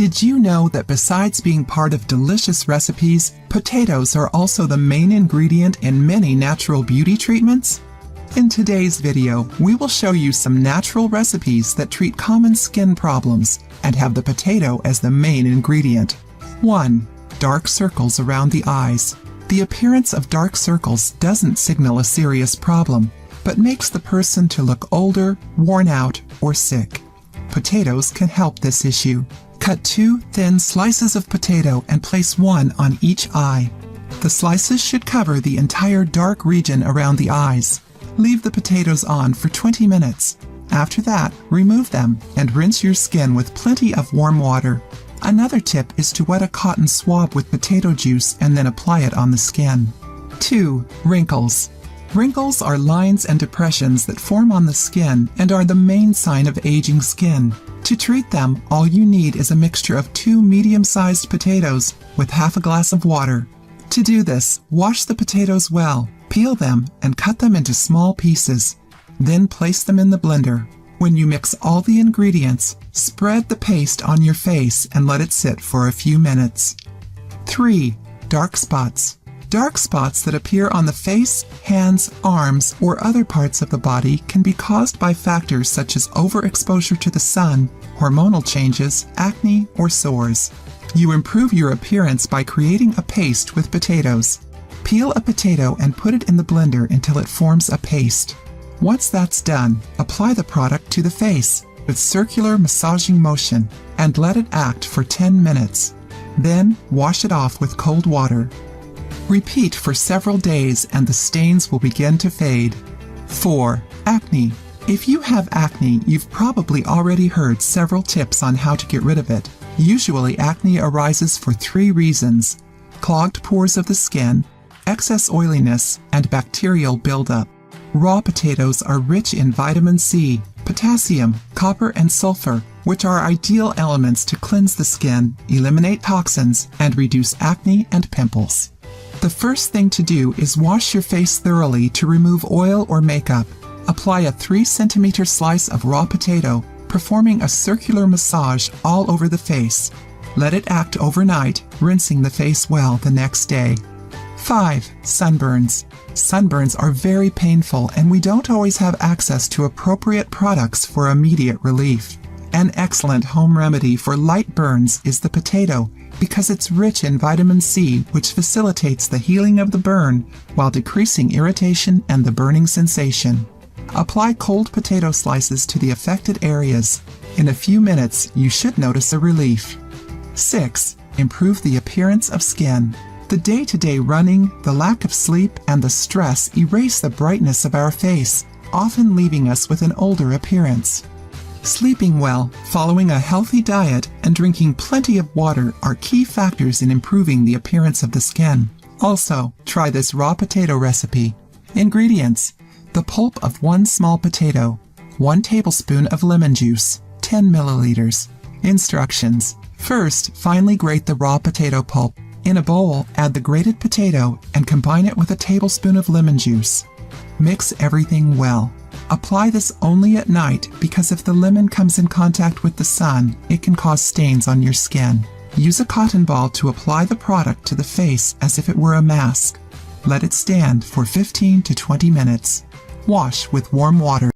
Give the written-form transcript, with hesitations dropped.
Did you know that besides being part of delicious recipes, potatoes are also the main ingredient in many natural beauty treatments? In today's video, we will show you some natural recipes that treat common skin problems and have the potato as the main ingredient. 1. Dark circles around the eyes. The appearance of dark circles doesn't signal a serious problem, but makes the person to look older, worn out, or sick. Potatoes can help this issue. Cut 2 thin slices of potato and place one on each eye. The slices should cover the entire dark region around the eyes. Leave the potatoes on for 20 minutes. After that, remove them and rinse your skin with plenty of warm water. Another tip is to wet a cotton swab with potato juice and then apply it on the skin. 2. Wrinkles. Wrinkles are lines and depressions that form on the skin and are the main sign of aging skin. To treat them, all you need is a mixture of 2 medium-sized potatoes with half a glass of water. To do this, wash the potatoes well, peel them, and cut them into small pieces. Then place them in the blender. When you mix all the ingredients, spread the paste on your face and let it sit for a few minutes. 3. Dark spots. Dark spots that appear on the face, hands, arms, or other parts of the body can be caused by factors such as overexposure to the sun, hormonal changes, acne, or sores. You improve your appearance by creating a paste with potatoes. Peel a potato and put it in the blender until it forms a paste. Once that's done, apply the product to the face with circular massaging motion and let it act for 10 minutes. Then wash it off with cold water. Repeat for several days and the stains will begin to fade. 4. Acne. If you have acne, you've probably already heard several tips on how to get rid of it. Usually acne arises for 3 reasons: clogged pores of the skin, excess oiliness, and bacterial buildup. Raw potatoes are rich in vitamin C, potassium, copper, and sulfur, which are ideal elements to cleanse the skin, eliminate toxins, and reduce acne and pimples. The first thing to do is wash your face thoroughly to remove oil or makeup. Apply a 3 cm slice of raw potato, performing a circular massage all over the face. Let it act overnight, rinsing the face well the next day. 5. Sunburns. Sunburns are very painful and we don't always have access to appropriate products for immediate relief. An excellent home remedy for light burns is the potato because it's rich in vitamin C, which facilitates the healing of the burn while decreasing irritation and the burning sensation. Apply cold potato slices to the affected areas. In a few minutes, you should notice a relief. 6. Improve the appearance of skin. The day-to-day running, the lack of sleep, and the stress erase the brightness of our face, often leaving us with an older appearance. Sleeping well, following a healthy diet, and drinking plenty of water are key factors in improving the appearance of the skin. Also, try this raw potato recipe. Ingredients: the pulp of 1 small potato, 1 tablespoon of lemon juice, 10 milliliters. Instructions: first, finely grate the raw potato pulp. In a bowl, add the grated potato and combine it with a tablespoon of lemon juice. Mix everything well. Apply this only at night because if the lemon comes in contact with the sun, it can cause stains on your skin. Use a cotton ball to apply the product to the face as if it were a mask. Let it stand for 15 to 20 minutes. Wash with warm water.